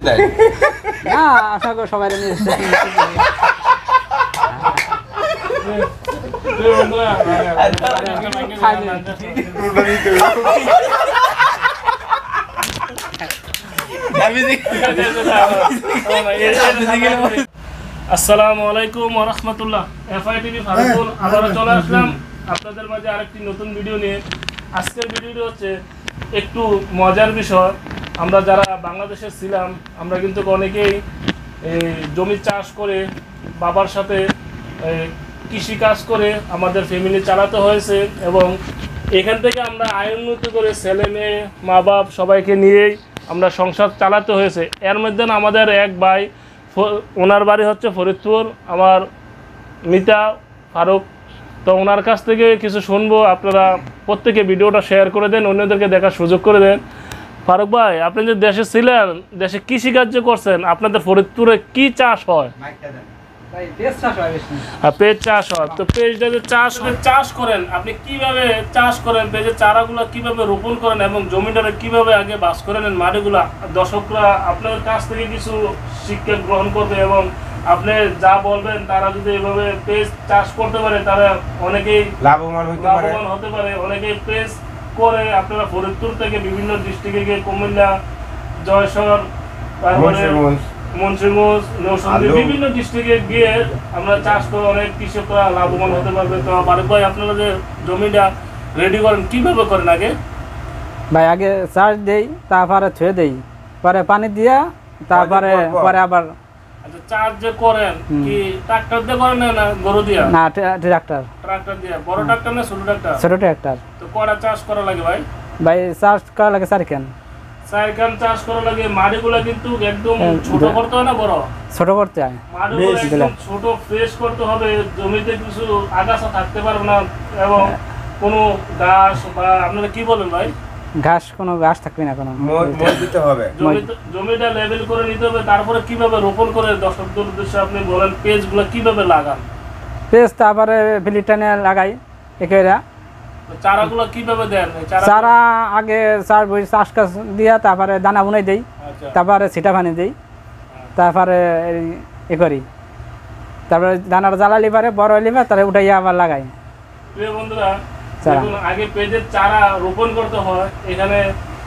না আশা করি সবাই আসসালামু আলাইকুম ওয়া রাহমাতুল্লাহ। এফআই টিভি ফারুকুল আবারো চলে আসলাম আপনাদের মাঝে আরেকটি নতুন ভিডিও নিয়ে। আজকের ভিডিওটি হচ্ছে একটু মজার বিষয়। আমরা যারা বাংলাদেশে ছিলাম আমরা কিন্তু অনেকেই জমি চাষ করে বাবার সাথে কৃষি কাজ করে আমাদের ফ্যামিলি চালাতে হয়েছে এবং এখান থেকে আমরা আয় উন্নতি করে ছেলে মেয়ে মা বাপ সবাইকে নিয়েই আমরা সংসার চালাতে হয়েছে। এর মধ্যে আমাদের এক ভাই, ওনার বাড়ি হচ্ছে ফরিদপুর, আমার মিতা ফারুক। তো ওনার কাছ থেকে কিছু শুনবো, আপনারা প্রত্যেকে ভিডিওটা শেয়ার করে দেন, অন্যদেরকে দেখার সুযোগ করে দেন। ফারুক ভাই, আপনি যে দেশে ছিলেন, দেশে কৃষিকার্য করছেন, আপনাদের ফরিদপুরে কি চাষ হয়? পেঁয়াজ চাষ হয়। তো পেঁয়াজটা যে চাষ করেন, আপনি কিভাবে চাষ করেন, পেঁয়াজের চারাগুলো কিভাবে রোপণ করেন এবং জমিটারে কিভাবে আগে বাস করে নেন মাটিগুলা, দর্শকরা আপনার কাছ থেকে কিছু শিক্ষা গ্রহণ করবে এবং আপনি যা বলবেন তারা যদি এভাবে পেঁয়াজ চাষ করতে পারে তারা অনেকেই লাভবান হতে পারে। অনেকেই পেঁয়াজ করে আপনারা ফরিদপুর থেকে বিভিন্ন ডিস্ট্রিক্টে গিয়ে কুমিল্লা, জয়সর, তারপরে মুন্সিগঞ্জ, নরসিংদী বিভিন্ন ডিস্ট্রিক্টে গিয়ে আমরা চাষ করে অনেক কৃষকরা লাভবান হতে পারবে। তো ফারুক ভাই, আপনারা যে জমিটা রেডি করেন কিভাবে করেন? ভাই আগে চাষ দেই, তারপরে ছুঁয়ে দেই, পরে পানি দিয়া, তারপরে পরে আবার। আচ্ছা, চাষ যে করেন কি ট্রাক্টর দিয়ে করেন না গরু দিয়া? না, ট্রাক্টর দিয়ে। বড় ট্রাক্টর না ছোট ট্রাক্টর? ছোট ট্রাক্টর। তো কয়টা চাষ করা লাগে ভাই? ভাই চাষ করা লাগে 4 কান। 4 কান চাষ করা লাগে। মাটিগুলো কিন্তু একদম ছোট করতে হয় না বড়? ছোট করতে হয়। মাটিগুলো একদম ছোট ফ্রেশ করতে হবে, জমিতে কিছু আগাছা থাকতে পারবে না এবং কোনো ঘাস বা আপনারা কি বলেন ভাই? কোনো ঘাস থাকবে না, কোনো দিতে হবে। জমিটা লেভেল করে নিতে হবে। তারপরে কিভাবে রোপণ করে দর্শকদের উদ্দেশ্যে আপনি বলেন পেজগুলো কিভাবে লাগান? পেজ তারপরে ফিলিটানে লাগাই একেরা। চারাগুলো কিভাবে দেন? চারা আগে চাষ কাজ দিয়া, তারপরে দানা বুনাই দেই, তারপরে ছিটা পানি দেই, তারপরে এ করি, তারপরে দানাটা জ্বালালি পারে বড় হইলে তারপরে উঠাইয়া আবার লাগাই। প্রিয় বন্ধুরা, আগে পেঁয়াজের চারা রোপণ করতে হয়। এখানে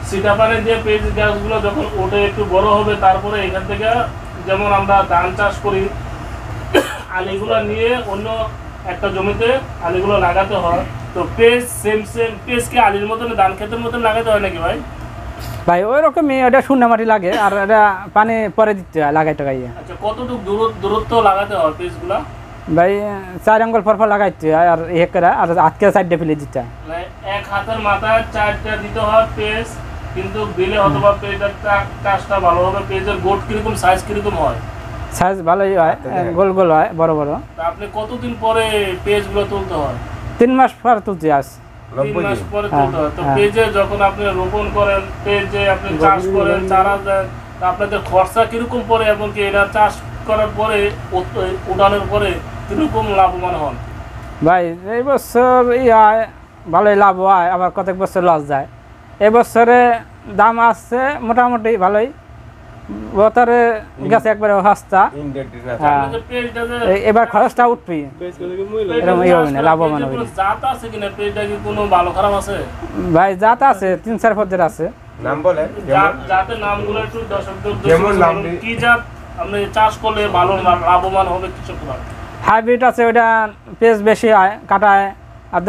ছিটা পানি দিয়ে পেঁয়াজ গাছগুলো যখন ওঠে একটু বড় হবে, তারপরে এখান থেকে যেমন আমরা ধান চাষ করি, আলিগুলো নিয়ে অন্য একটা জমিতে আলিগুলো লাগাতে হয়। তো পেঁয়াজ সেম পেঁয়াজ কি আলির মতন ধান ক্ষেতের মতন লাগাতে হয় নাকি ভাই? ভাই ওই রকমই, এটা শূন্য মাটি লাগে আর এটা পানি পরে দিতে হয় লাগাই টাগাইয়া। আচ্ছা, কতটুকু দূরত্ব লাগাতে হয় পেঁয়াজগুলা? ভাই 4 আঙ্গুল পর লাগাইতে হয় আর হেকরা আর আজকে সাইডে ফেলে দিতে হয়। এক হাতের মাথায় 4টা দিতে হয় পেঁয়াজ, কিন্তু দিলে অথবা পেঁয়াজের চাষটা ভালো হবে। পেঁয়াজের গোট কিরকম, সাইজ কিরকম হয়? সাইজ ভালোই হয়, গোল গোল হয়, বড় বড়। আপনি কতদিন পরে পেঁয়াজগুলো তুলতে হয়? 3 মাস পর তুলতে আস। 3 মাস পরে তুলতে হয়। তো পেঁয়াজে যখন আপনি রোপণ করেন, পেঁয়াজে আপনি চাষ করেন, চারা দেন, আপনাদের খরচা কিরকম পড়ে এবং কি এটা চাষ করার পরে উঠানোর পরে কিরকম লাভবান হন? ভাই এই বছর হয় ভালোই লাভ হয়, আবার কতক বছর লস যায়। এবছরে দাম আসছে মোটামুটি ভালোই, বছরে গেছে একবারে সস্তা। এবার খরচটা উঠবি, লাভবান হবে। জাত আছে কিনা পেঁয়াজটা, কি কোনো ভালো খারাপ আছে? ভাই জাত আছে, 3-4 পদের আছে। নাম বলে জাতের নামগুলো একটু দর্শকদের কি জাত আপনি চাষ করলে ভালো লাভবান হবে কৃষকরা? হাইব্রিড আছে, ওইটা পেঁয়াজ বেশি হয়, কাটায়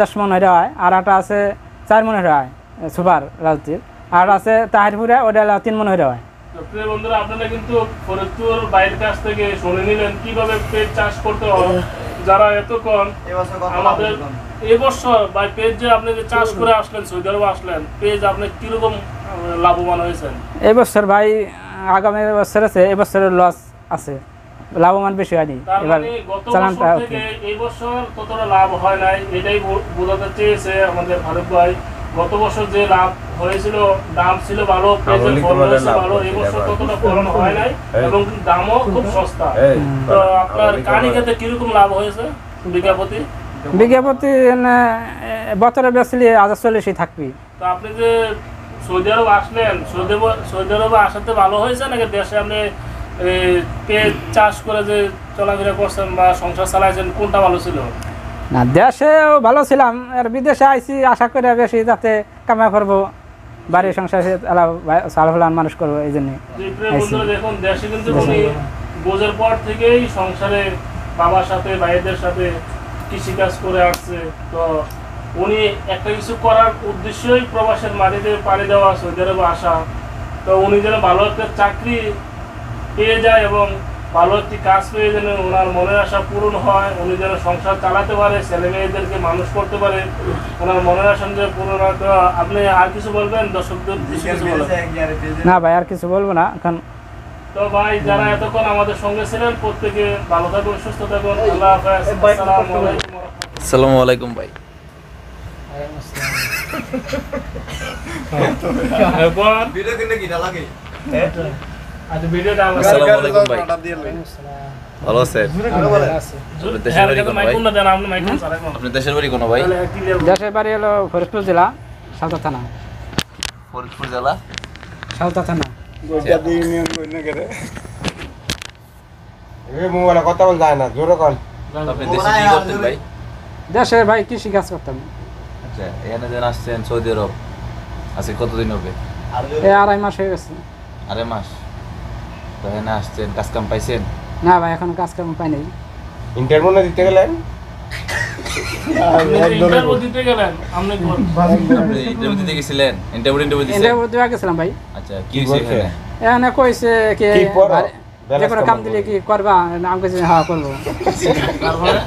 10 মন হয়ে হয়। আর একটা আছে 4 মন হয়ে হয়, সুপার রাজতির। আর আছে তাহিরপুরে, ওটা 3 মন হয়ে হয়। প্রিয় বন্ধুরা, আপনারা কিন্তু ফরিদপুর বাইরের কাছ থেকে শুনে নিলেন কিভাবে পেঁয়াজ চাষ করতে হয়। যারা এতক্ষণ আমাদের এবছর বা পেঁয়াজ যে আপনি যে চাষ করে আসলেন, সৌদি আরবে আসলেন, পেঁয়াজ আপনি কিরকম লাভবান হয়েছেন? এবছর ভাই আগামী বছর আছে, এবছরের লস আছে, লাভবান বেশি হয়নি। এবার এই বছর ততটা লাভ হয় নাই, এটাই বোঝাতে চেয়েছে আমাদের ফারুক ভাই। গত বছর যে লাভ হয়েছিল, দাম ছিল ভালো, পেঁয়াজের ফলন হয়েছে ভালো, এই বছর ততটা ফলন হয় নাই এবং দামও খুব সস্তা। তো আপনার কানি খেতে কিরকম লাভ হয়েছে বিঘা প্রতি? বছরে বেচলে 1040 থাকবি। তো আপনি যে সৌদি আরব আসলেন, সৌদি আরবে আসাতে ভালো হয়েছে নাকি দেশে আপনি পেট চাষ করে যে চলাফেরা করছেন বা সংসার চালাইছেন, কোনটা ভালো ছিল? না দেশেও ভালো ছিলাম, আর বিদেশে আইছি আশা করে বেশি যাতে কামাই করবো, বাড়ির সংসার চালাফলান মানুষ করবো, এই জন্যই। বন্ধুরা দেখুন, দেশে কিন্তু উনি বোঝার পর থেকেই সংসারে বাবার সাথে ভাইদের সাথে কৃষিকাজ করে আসছে। তো উনি একটা কিছু করার উদ্দেশ্যই প্রবাসের মাটিতে পাড়ি দেওয়া, সৌদি আরবে আসা। তো উনি যেন ভালো একটা চাকরি পেয়ে যায় এবং ভালো একটি কাজ পেয়ে যেন ওনার মনের আশা পূরণ হয়, উনি যেন সংসার চালাতে পারে, ছেলে মেয়েদেরকে মানুষ করতে পারে, ওনার মনের আশা যে পূরণ হয়। তো আপনি আর কিছু বলবেন দর্শকদের? না ভাই আর কিছু বলবো না এখন। তো ভাই যারা এতক্ষণ আমাদের সঙ্গে ছিলেন প্রত্যেকে ভালো থাকুন, সুস্থ থাকুন, আল্লাহ হাফেজ, আসসালামু আলাইকুম। আসসালামু আলাইকুম ভাই। ভিডিওটা আসসালামু আলাইকুম ভাই, ভালো আছেন? আপনার দেশের বাড়ি কোন ভাই? দেশের বাড়ি হলো ফরিদপুর জেলা, সালতা থানা। ফরিদপুর জেলা, সালতা থানা। কথা বল যায় না, জোরে কর। আপনি দেশে কি করতেন ভাই? দেশে ভাই কৃষি কাজ করতাম। আচ্ছা, এখানে যেন আসছেন সৌদি আরব, আজকে কতদিন হবে? এই 2.5 মাস হয়ে গেছে। 2.5 মাস। তো এখানে আসছেন, কাজ কাম পাইছেন? না ভাই এখন কাজ কাম পাই নাই। ইন্টারভিউ না দিতে গেলেন? ইন্টারভিউ দিতে গেলেন আপনি? আপনি ইন্টারভিউ দিতে গেছিলেন? ইন্টারভিউ দিছেন? ইন্টারভিউ দেওয়া গেছিলাম ভাই। আচ্ছা, কি হইছে এখানে? এখানে কইছে কি কি করো? যে কোনো কাম দিলে কি করবা, নাম কইছে হ্যাঁ করবো। তারপরে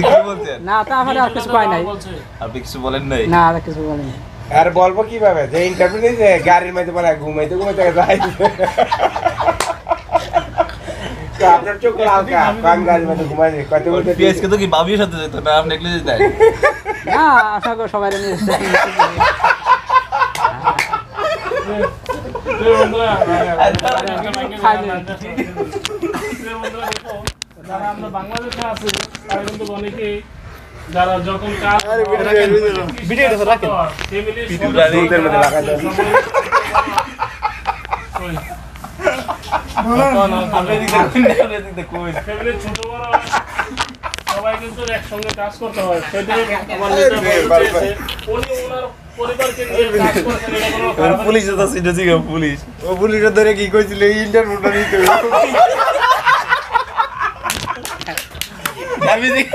কি বলছেন? না তারপরে আর কিছু পাই নাই। আপনি কিছু বলেন নাই? না আর কিছু বলিনি। আর বলবো কিভাবে যে ইন্টারভিউ নিয়ে গাড়ির মধ্যে বলে ঘুমাইতে ঘুমাইতে যাই। তো আপনার চোখ লালকা, কান গাড়ির মধ্যে ঘুমাই কত বলতে পিএসকে তো কি বাবির সাথে যেত না, আপনি একলে যেতেন? না আশা করি সবাই নিয়ে যারা আমরা বাংলাদেশে আছি তারা কিন্তু অনেকেই যারা যখন কাজ ছোট বড় সবাই কিন্তু একসঙ্গে কাজ করতে হয়, সেটাই আমার নেতা বলছে। উনি ওনার পরিবারকে নিয়ে কাজ করছেন, এটা কোনো খারাপ না। পুলিশ তো সিটা ছিল, পুলিশ ও পুলিশের ধরে কি কইছিল ইন্টারভিউটা নিতে আমি দেখি